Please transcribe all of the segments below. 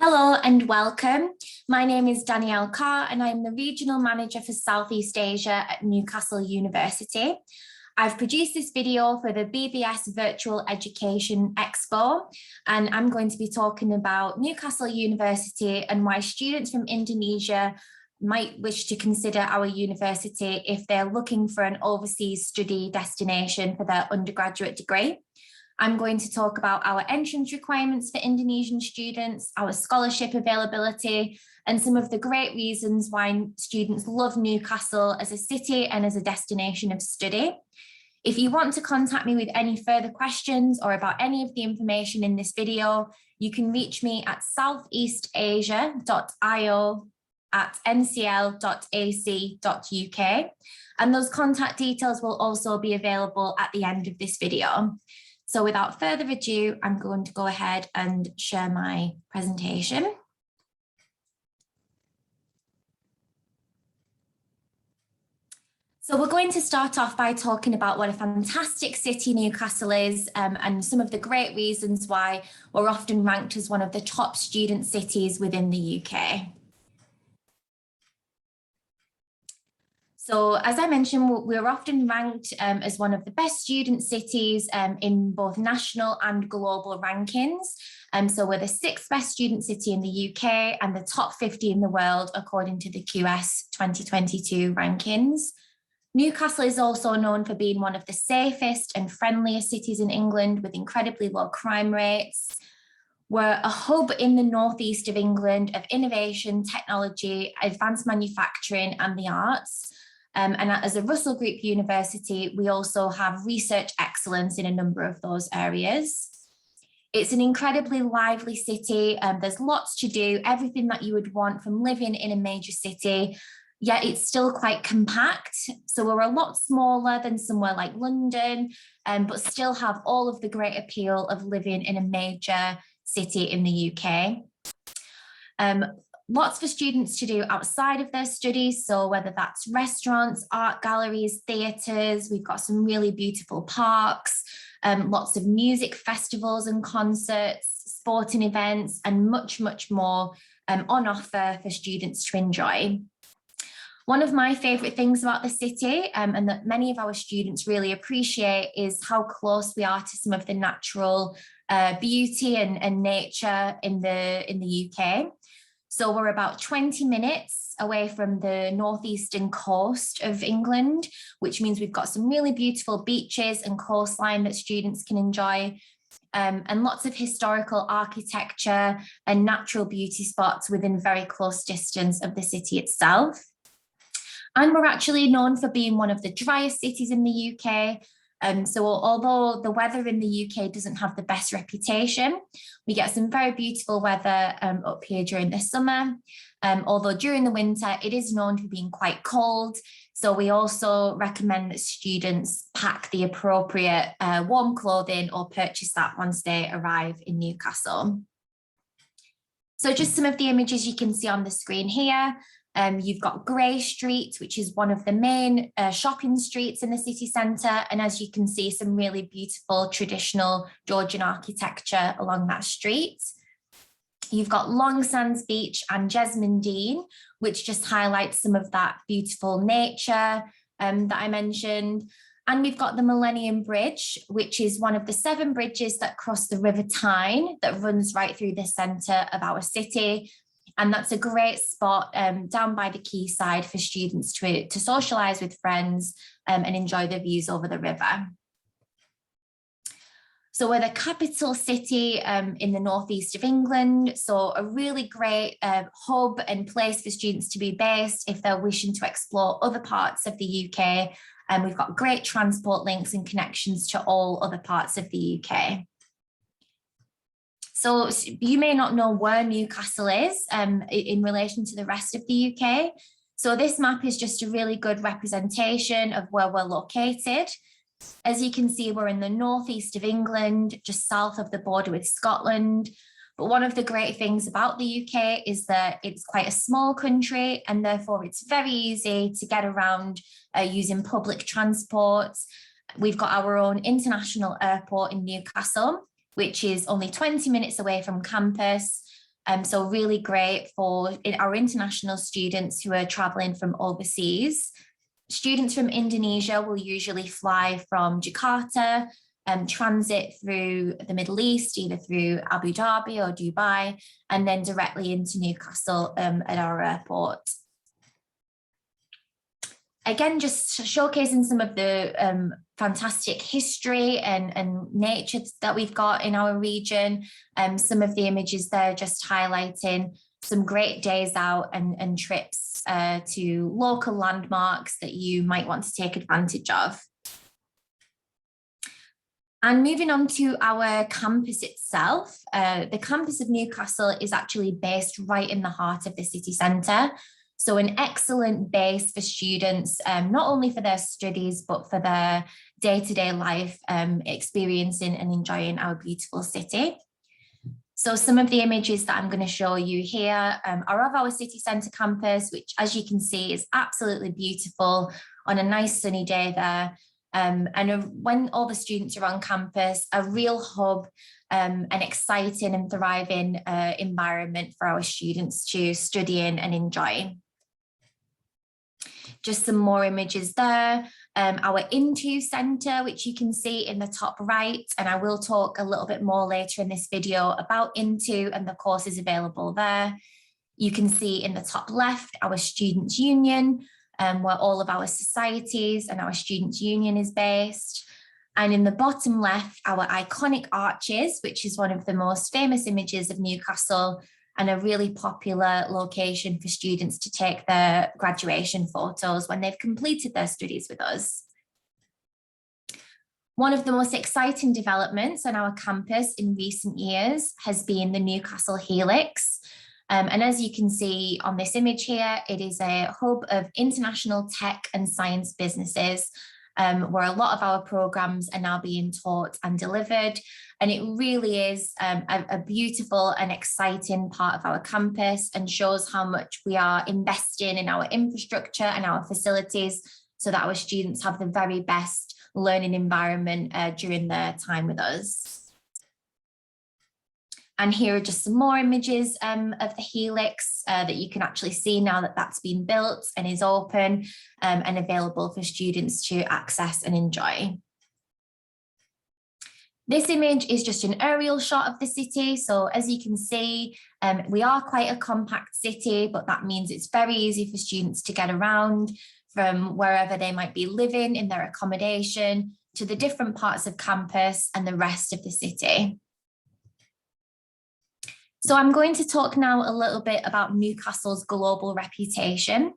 Hello and welcome. My name is Danielle Carr and I'm the Regional Manager for Southeast Asia at Newcastle University. I've produced this video for the BBS Virtual Education Expo, and I'm going to be talking about Newcastle University and why students from Indonesia might wish to consider our university if they're looking for an overseas study destination for their undergraduate degree. I'm going to talk about our entrance requirements for Indonesian students, our scholarship availability, and some of the great reasons why students love Newcastle as a city and as a destination of study. If you want to contact me with any further questions or about any of the information in this video, you can reach me at southeastasia.io@ncl.ac.uk, and those contact details will also be available at the end of this video. So without further ado, I'm going to go ahead and share my presentation. So we're going to start off by talking about what a fantastic city Newcastle is, and some of the great reasons why we're often ranked as one of the top student cities within the UK. So as I mentioned, we're often ranked as one of the best student cities in both national and global rankings. So we're the 6th best student city in the UK and the top 50 in the world, according to the QS 2022 rankings. Newcastle is also known for being one of the safest and friendliest cities in England, with incredibly low crime rates. We're a hub in the northeast of England of innovation, technology, advanced manufacturing and the arts. And as a Russell Group university, we also have research excellence in a number of those areas. It's an incredibly lively city. There's lots to do, everything that you would want from living in a major city, yet it's still quite compact. So we're a lot smaller than somewhere like London, but still have all of the great appeal of living in a major city in the UK. Lots for students to do outside of their studies. So whether that's restaurants, art galleries, theatres, we've got some really beautiful parks, lots of music festivals and concerts, sporting events, and much, much more on offer for students to enjoy. One of my favourite things about the city, and that many of our students really appreciate, is how close we are to some of the natural beauty and nature in the UK. So we're about 20 minutes away from the northeastern coast of England, which means we've got some really beautiful beaches and coastline that students can enjoy, and lots of historical architecture and natural beauty spots within very close distance of the city itself. And we're actually known for being one of the driest cities in the UK. So although the weather in the UK doesn't have the best reputation, we get some very beautiful weather up here during the summer. Although during the winter, it is known for being quite cold. So we also recommend that students pack the appropriate warm clothing or purchase that once they arrive in Newcastle. So just some of the images you can see on the screen here. You've got Grey Street, which is one of the main shopping streets in the city centre. And as you can see, some really beautiful traditional Georgian architecture along that street. You've got Long Sands Beach and Jesmond Dean, which just highlights some of that beautiful nature that I mentioned. And we've got the Millennium Bridge, which is one of the 7 bridges that cross the River Tyne that runs right through the centre of our city. And that's a great spot down by the quayside for students to socialise with friends and enjoy the views over the river. So we're the capital city in the northeast of England. So a really great hub and place for students to be based if they're wishing to explore other parts of the UK. And we've got great transport links and connections to all other parts of the UK. So you may not know where Newcastle is in relation to the rest of the UK. So this map is just a really good representation of where we're located. As you can see, we're in the northeast of England, just south of the border with Scotland. But one of the great things about the UK is that it's quite a small country, and therefore it's very easy to get around using public transport. We've got our own international airport in Newcastle, which is only 20 minutes away from campus. So really great for our international students who are traveling from overseas. Students from Indonesia will usually fly from Jakarta, transit through the Middle East, either through Abu Dhabi or Dubai, and then directly into Newcastle at our airport. Again, just showcasing some of the fantastic history and nature that we've got in our region. Some of the images there just highlighting some great days out and trips to local landmarks that you might want to take advantage of. And moving on to our campus itself, the campus of Newcastle is actually based right in the heart of the city centre. So an excellent base for students, not only for their studies, but for their day-to-day life, experiencing and enjoying our beautiful city. So some of the images that I'm going to show you here are of our city centre campus, which, as you can see, is absolutely beautiful on a nice sunny day there. And when all the students are on campus, a real hub, an exciting and thriving environment for our students to study in and enjoy. Just some more images there. Our Into Centre, which you can see in the top right, and I will talk a little bit more later in this video about Into and the courses available there. You can see in the top left, our Students' Union, where all of our societies and our Students' Union is based. And in the bottom left, our iconic arches, which is one of the most famous images of Newcastle and a really popular location for students to take their graduation photos when they've completed their studies with us. One of the most exciting developments on our campus in recent years has been the Newcastle Helix. And as you can see on this image here, it is a hub of international tech and science businesses, where a lot of our programs are now being taught and delivered. And it really is a beautiful and exciting part of our campus and shows how much we are investing in our infrastructure and our facilities so that our students have the very best learning environment during their time with us. And here are just some more images of the Helix that you can actually see now that that's been built and is open and available for students to access and enjoy. This image is just an aerial shot of the city. So as you can see, we are quite a compact city, but that means it's very easy for students to get around from wherever they might be living in their accommodation to the different parts of campus and the rest of the city. So I'm going to talk now a little bit about Newcastle's global reputation.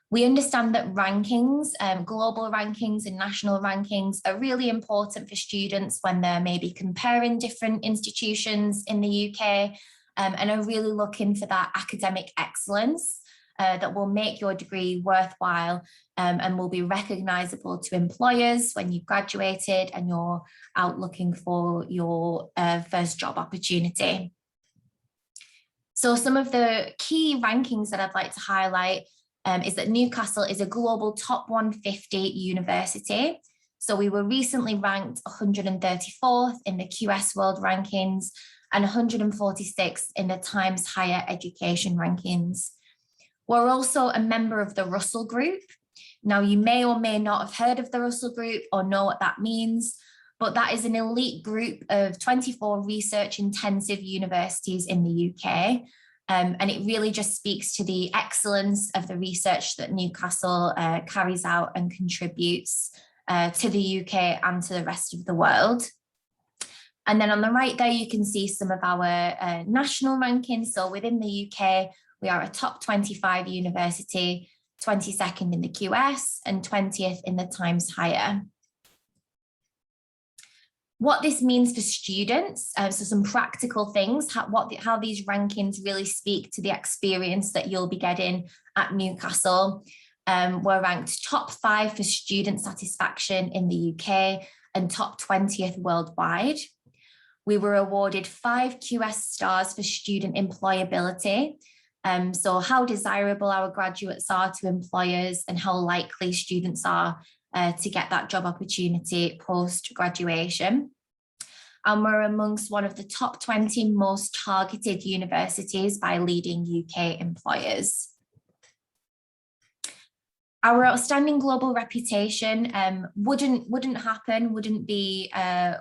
We understand that rankings, global rankings and national rankings are really important for students when they're maybe comparing different institutions in the UK and are really looking for that academic excellence that will make your degree worthwhile and will be recognisable to employers when you've graduated and you're out looking for your first job opportunity. So some of the key rankings that I'd like to highlight is that Newcastle is a global top 150 university. So we were recently ranked 134th in the QS World Rankings and 146th in the Times Higher Education Rankings. We're also a member of the Russell Group. Now, you may or may not have heard of the Russell Group or know what that means, but that is an elite group of 24 research-intensive universities in the UK. And it really just speaks to the excellence of the research that Newcastle carries out and contributes to the UK and to the rest of the world. And then on the right there, you can see some of our national rankings. So within the UK, we are a top 25 university, 22nd in the QS and 20th in the Times Higher. What this means for students, so some practical things, how these rankings really speak to the experience that you'll be getting at Newcastle. We're ranked top 5 for student satisfaction in the UK and top 20th worldwide. We were awarded 5 QS stars for student employability. So how desirable our graduates are to employers and how likely students are to get that job opportunity post-graduation. and we're amongst one of the top 20 most targeted universities by leading UK employers. Our outstanding global reputation wouldn't happen, wouldn't be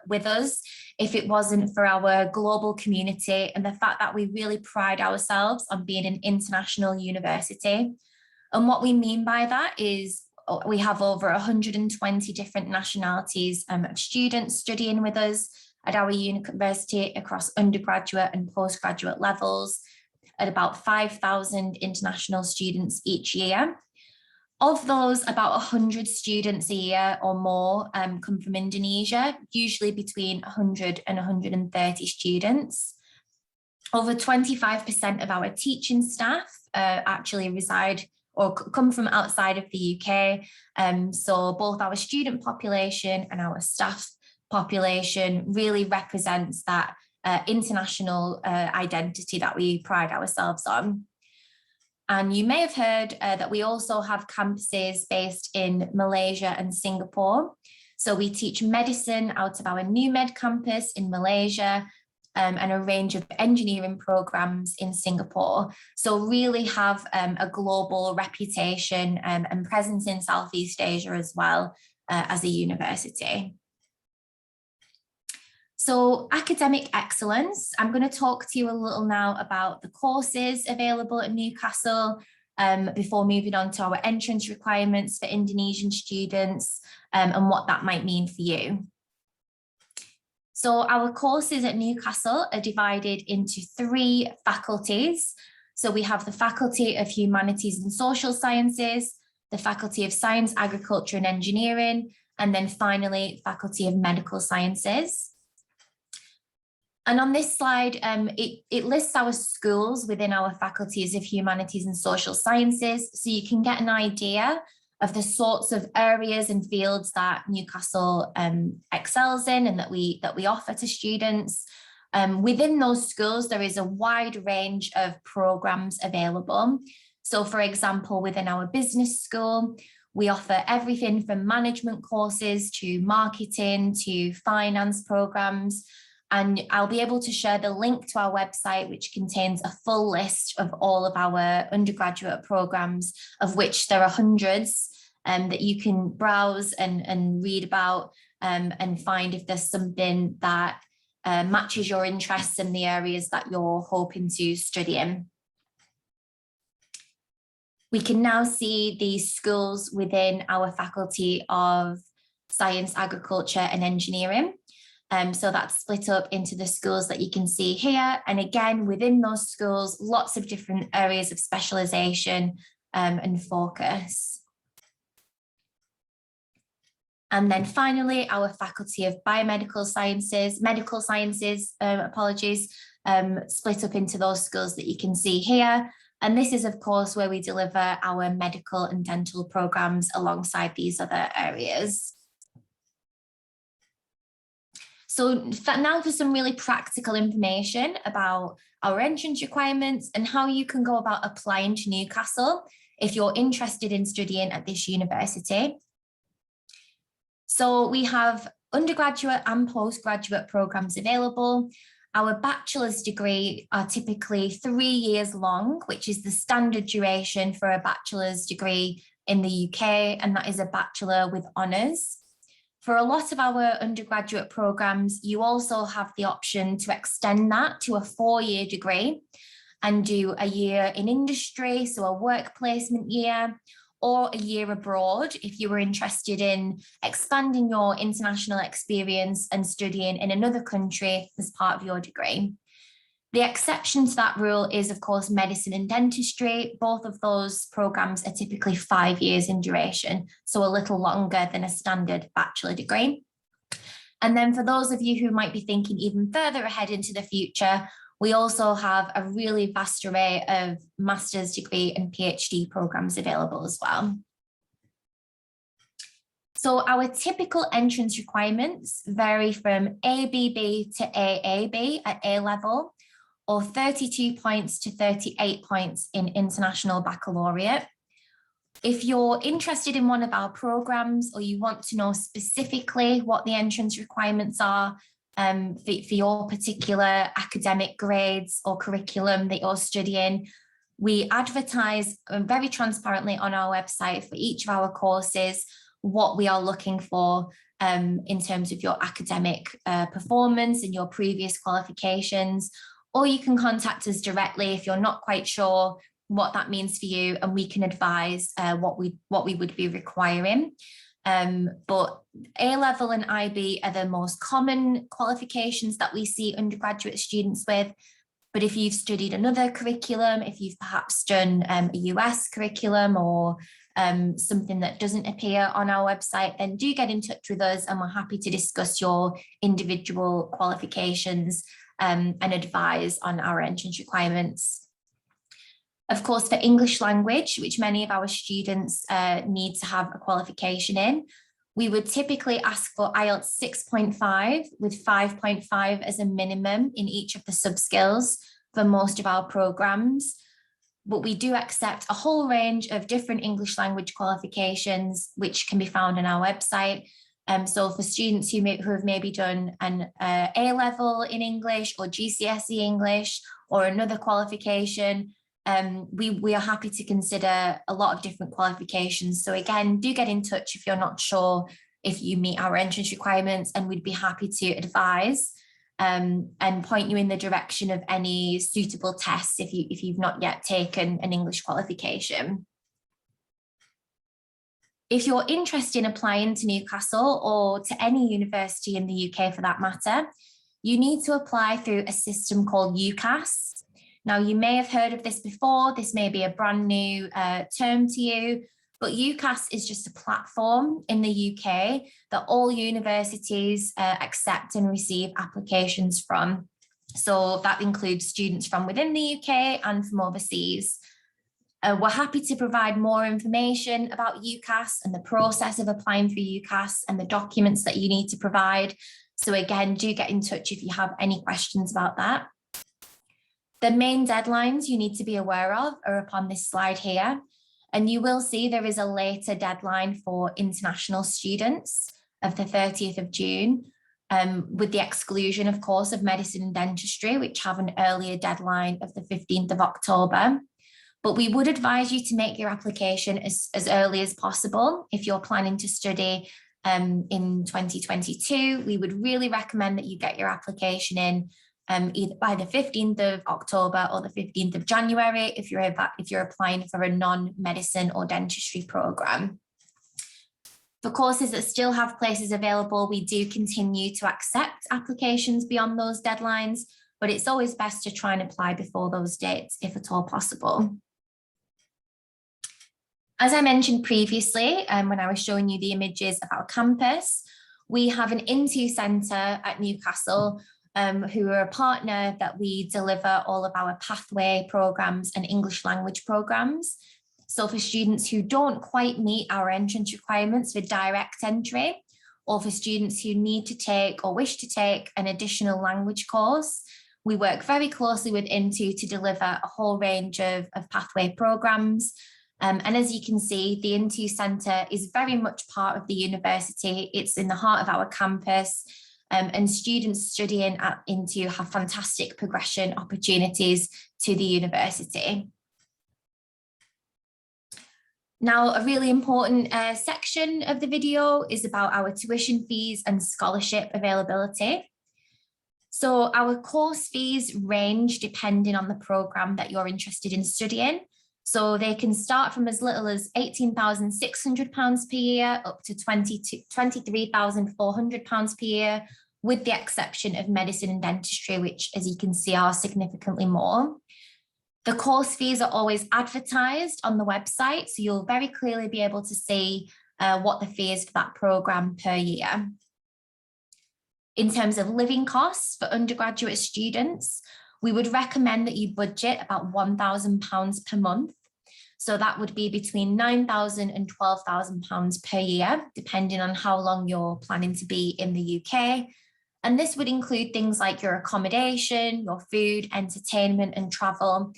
with us if it wasn't for our global community and the fact that we really pride ourselves on being an international university. And what we mean by that is we have over 120 different nationalities of students studying with us at our university across undergraduate and postgraduate levels, at about 5,000 international students each year. Of those, about 100 students a year or more come from Indonesia, usually between 100 and 130 students. Over 25% of our teaching staff actually reside or come from outside of the UK. So both our student population and our staff population really represents that international identity that we pride ourselves on. And you may have heard that we also have campuses based in Malaysia and Singapore. So we teach medicine out of our New Med campus in Malaysia and a range of engineering programs in Singapore. So really have a global reputation and presence in Southeast Asia as well as a university. So academic excellence, I'm going to talk to you a little now about the courses available at Newcastle before moving on to our entrance requirements for Indonesian students and what that might mean for you. So our courses at Newcastle are divided into 3 faculties. So we have the Faculty of Humanities and Social Sciences, the Faculty of Science, Agriculture and Engineering, and then finally Faculty of Medical Sciences. And on this slide, it lists our schools within our faculties of Humanities and Social Sciences, so you can get an idea of the sorts of areas and fields that Newcastle excels in and that we offer to students. Within those schools, there is a wide range of programs available. So for example, within our business school, we offer everything from management courses to marketing to finance programs. And I'll be able to share the link to our website, which contains a full list of all of our undergraduate programs, of which there are hundreds that you can browse and read about and find if there's something that matches your interests in the areas that you're hoping to study in. We can now see the schools within our Faculty of Science, Agriculture and Engineering. So that's split up into the schools that you can see here. And again, within those schools, lots of different areas of specialisation and focus. And then finally, our Faculty of Biomedical Sciences, Medical Sciences, split up into those schools that you can see here. And this is, of course, where we deliver our medical and dental programmes alongside these other areas. So now for some really practical information about our entrance requirements and how you can go about applying to Newcastle if you're interested in studying at this university. So we have undergraduate and postgraduate programs available. Our bachelor's degree are typically 3 years long, which is the standard duration for a bachelor's degree in the UK, and that is a bachelor with honours. For a lot of our undergraduate programs, you also have the option to extend that to a 4-year degree and do a year in industry, so a work placement year, or a year abroad if you were interested in expanding your international experience and studying in another country as part of your degree. The exception to that rule is, of course, medicine and dentistry. Both of those programs are typically 5 years in duration, so a little longer than a standard bachelor degree. And then for those of you who might be thinking even further ahead into the future, we also have a really vast array of master's degree and PhD programs available as well. So our typical entrance requirements vary from ABB to AAB at A level, or 32 points to 38 points in International Baccalaureate. If you're interested in one of our programs or you want to know specifically what the entrance requirements are, for your particular academic grades or curriculum that you're studying. We advertise very transparently on our website for each of our courses what we are looking for in terms of your academic performance and your previous qualifications. Or you can contact us directly if you're not quite sure what that means for you, and we can advise what we would be requiring. But A-level and IB are the most common qualifications that we see undergraduate students with. But if you've studied another curriculum, if you've perhaps done a US curriculum or something that doesn't appear on our website, then do get in touch with us, and we're happy to discuss your individual qualifications and advise on our entrance requirements. Of course, for English language, which many of our students need to have a qualification in, we would typically ask for IELTS 6.5 with 5.5 as a minimum in each of the sub-skills for most of our programs. But we do accept a whole range of different English language qualifications, which can be found on our website. So for students who have maybe done an A-level in English or GCSE English or another qualification, we are happy to consider a lot of different qualifications. So again, do get in touch if you're not sure if you meet our entrance requirements, and we'd be happy to advise and point you in the direction of any suitable tests if you've not yet taken an English qualification. If you're interested in applying to Newcastle or to any university in the UK for that matter, you need to apply through a system called UCAS. Now, you may have heard of this before. This may be a brand new term to you, but UCAS is just a platform in the UK that all universities accept and receive applications from. So that includes students from within the UK and from overseas. We're happy to provide more information about UCAS and the process of applying for UCAS and the documents that you need to provide. So again, do get in touch if you have any questions about that. The main deadlines you need to be aware of are upon this slide here. And you will see there is a later deadline for international students of the 30th of June, with the exclusion, of course, of medicine and dentistry, which have an earlier deadline of the 15th of October. But we would advise you to make your application as early as possible. If you're planning to study in 2022, we would really recommend that you get your application in either by the 15th of October or the 15th of January if you're applying for a non-medicine or dentistry program. For courses that still have places available, we do continue to accept applications beyond those deadlines, but it's always best to try and apply before those dates if at all possible. As I mentioned previously, when I was showing you the images of our campus, we have an Into Centre at Newcastle who are a partner that we deliver all of our pathway programs and English language programs. So for students who don't quite meet our entrance requirements for direct entry, or for students who need to take or wish to take an additional language course, we work very closely with Into to deliver a whole range of pathway programs. And as you can see, the Into Centre is very much part of the university. It's in the heart of our campus. And students studying at Into have fantastic progression opportunities to the university. Now, a really important section of the video is about our tuition fees and scholarship availability. So our course fees range depending on the programme that you're interested in studying. So they can start from as little as £18,600 per year up to £23,400 per year, with the exception of medicine and dentistry, which, as you can see, are significantly more. The course fees are always advertised on the website, so you'll very clearly be able to see what the fee is for that programme per year. In terms of living costs for undergraduate students, we would recommend that you budget about £1,000 per month. So that would be between £9,000 and £12,000 per year, depending on how long you're planning to be in the UK. And this would include things like your accommodation, your food, entertainment and travel.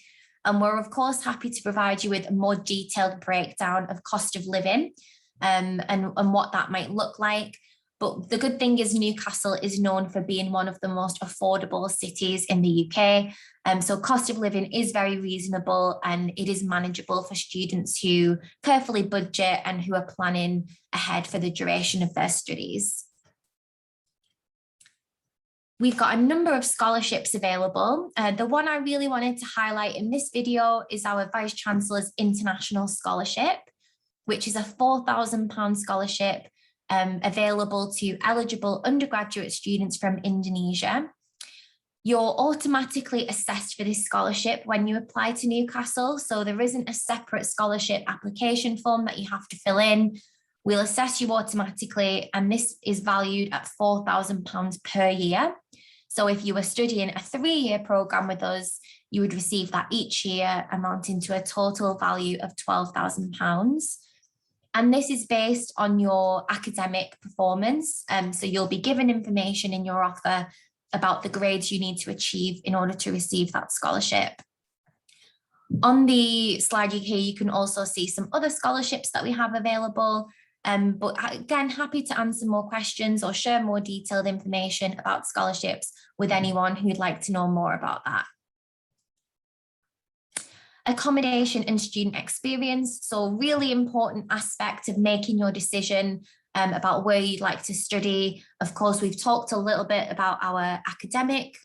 And we're of course happy to provide you with a more detailed breakdown of cost of living and what that might look like. But the good thing is Newcastle is known for being one of the most affordable cities in the UK. So cost of living is very reasonable and it is manageable for students who carefully budget and who are planning ahead for the duration of their studies. We've got a number of scholarships available. The one I really wanted to highlight in this video is our Vice-Chancellor's International Scholarship, which is a £4,000 scholarship available to eligible undergraduate students from Indonesia. You're automatically assessed for this scholarship when you apply to Newcastle, so there isn't a separate scholarship application form that you have to fill in. We'll assess you automatically, and this is valued at £4,000 per year. So if you were studying a 3-year programme with us, you would receive that each year, amounting to a total value of £12,000. And this is based on your academic performance. So you'll be given information in your offer about the grades you need to achieve in order to receive that scholarship. On the slide here, you can also see some other scholarships that we have available. But again, happy to answer more questions or share more detailed information about scholarships with anyone who'd like to know more about that. Accommodation and student experience. So really important aspect of making your decision about where you'd like to study. Of course, we've talked a little bit about our academic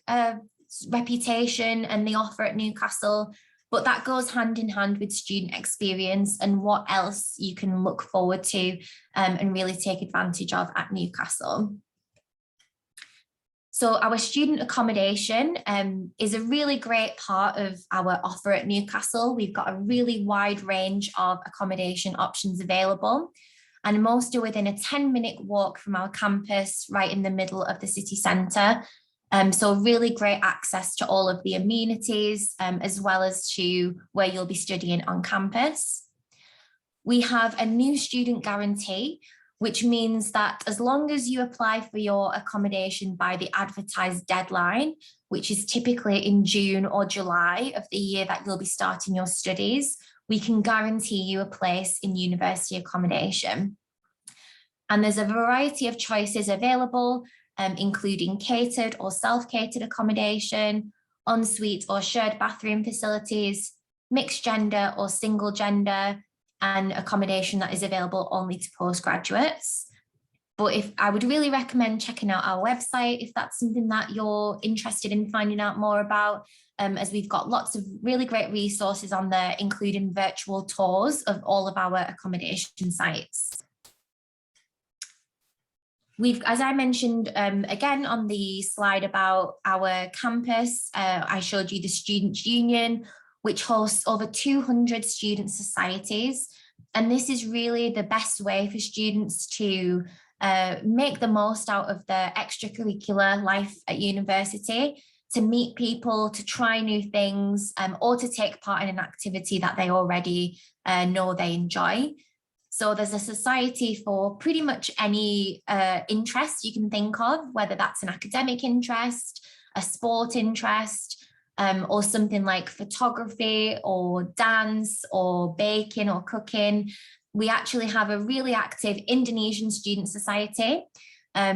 reputation and the offer at Newcastle, but that goes hand in hand with student experience and what else you can look forward to and really take advantage of at Newcastle. So our student accommodation is a really great part of our offer at Newcastle. We've got a really wide range of accommodation options available, and most are within a 10-minute walk from our campus right in the middle of the city centre. So really great access to all of the amenities as well as to where you'll be studying on campus. We have a new student guarantee, which means that as long as you apply for your accommodation by the advertised deadline, which is typically in June or July of the year that you'll be starting your studies, we can guarantee you a place in university accommodation. And there's a variety of choices available, including catered or self-catered accommodation, ensuite or shared bathroom facilities, mixed gender or single gender, and accommodation that is available only to postgraduates. But I would really recommend checking out our website if that's something that you're interested in finding out more about, as we've got lots of really great resources on there, including virtual tours of all of our accommodation sites. As I mentioned, again, on the slide about our campus, I showed you the Students' Union, which hosts over 200 student societies. And this is really the best way for students to make the most out of their extracurricular life at university, to meet people, to try new things, or to take part in an activity that they already know they enjoy. So there's a society for pretty much any interest you can think of, whether that's an academic interest, a sport interest, or something like photography or dance or baking or cooking. We actually have a really active Indonesian Student Society,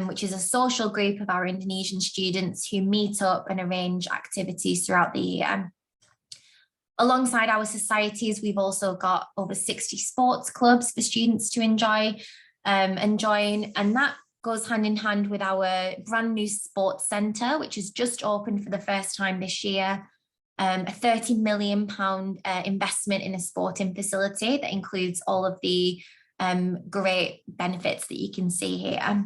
which is a social group of our Indonesian students who meet up and arrange activities throughout the year. Alongside our societies, we've also got over 60 sports clubs for students to enjoy and join, and that goes hand in hand with our brand new sports centre, which has just opened for the first time this year, a £30 million investment in a sporting facility that includes all of the great benefits that you can see here.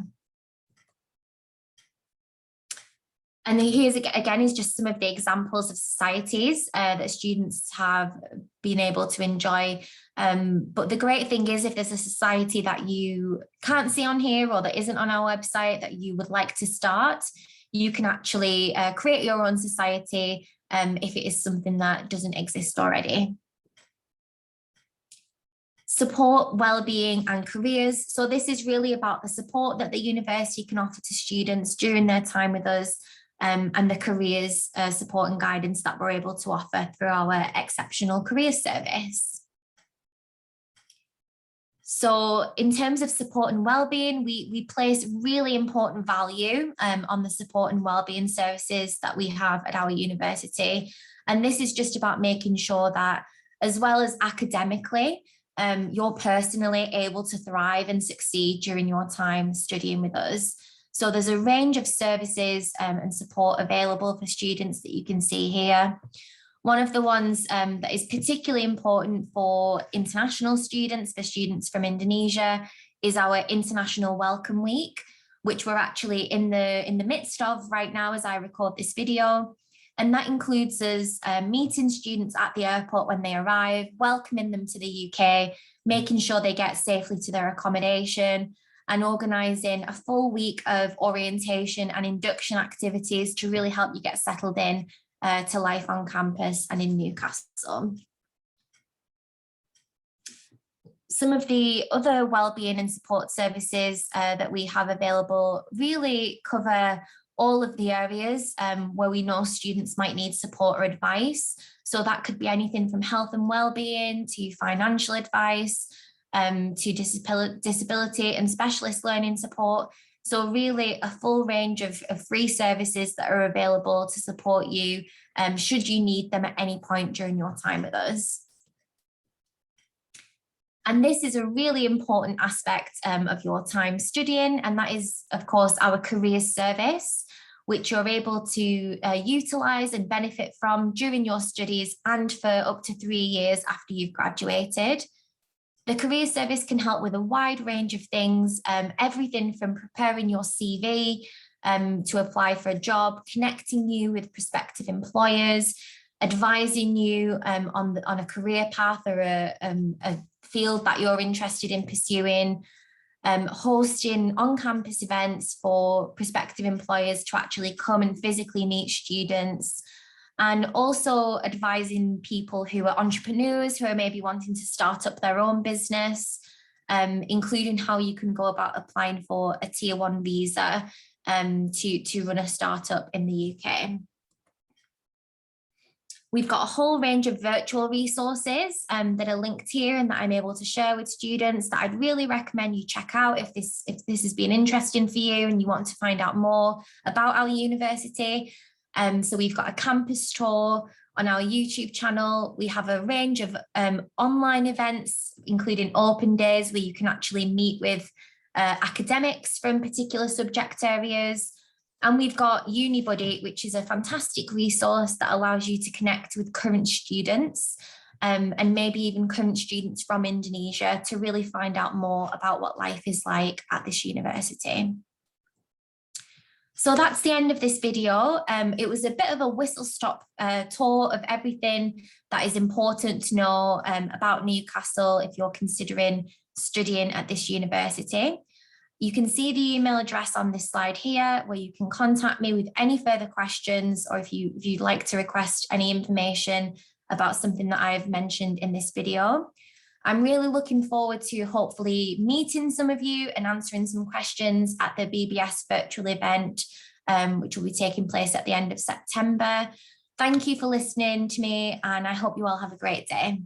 And here's again is just some of the examples of societies that students have been able to enjoy. But the great thing is, if there's a society that you can't see on here or that isn't on our website that you would like to start, you can actually create your own society if it is something that doesn't exist already. Support, wellbeing and careers. So this is really about the support that the university can offer to students during their time with us, and the careers support and guidance that we're able to offer through our exceptional career service. So in terms of support and wellbeing, we place really important value on the support and wellbeing services that we have at our university. And this is just about making sure that, as well as academically, you're personally able to thrive and succeed during your time studying with us. So there's a range of services and support available for students that you can see here. One of the ones that is particularly important for international students, for students from Indonesia, is our International Welcome Week, which we're actually in the midst of right now as I record this video. And that includes us meeting students at the airport when they arrive, welcoming them to the UK, making sure they get safely to their accommodation, and organising a full week of orientation and induction activities to really help you get settled in to life on campus and in Newcastle. Some of the other wellbeing and support services that we have available really cover all of the areas where we know students might need support or advice. So that could be anything from health and wellbeing to financial advice, to disability and specialist learning support. So really a full range of free services that are available to support you should you need them at any point during your time with us. And this is a really important aspect of your time studying, and that is, of course, our careers service, which you're able to utilise and benefit from during your studies and for up to 3 years after you've graduated. The career service can help with a wide range of things, everything from preparing your CV to apply for a job, connecting you with prospective employers, advising you on a career path or a field that you're interested in pursuing, hosting on-campus events for prospective employers to actually come and physically meet students, and also advising people who are entrepreneurs who are maybe wanting to start up their own business, including how you can go about applying for a Tier 1 visa to run a startup in the UK. We've got a whole range of virtual resources that are linked here and that I'm able to share with students that I'd really recommend you check out if this has been interesting for you and you want to find out more about our university. So we've got a campus tour on our YouTube channel. We have a range of online events, including open days where you can actually meet with academics from particular subject areas. And we've got UniBuddy, which is a fantastic resource that allows you to connect with current students and maybe even current students from Indonesia to really find out more about what life is like at this university. So that's the end of this video. It was a bit of a whistle-stop tour of everything that is important to know about Newcastle if you're considering studying at this university. You can see the email address on this slide here where you can contact me with any further questions, or if you'd like to request any information about something that I've mentioned in this video. I'm really looking forward to hopefully meeting some of you and answering some questions at the BBS virtual event, which will be taking place at the end of September. Thank you for listening to me, and I hope you all have a great day.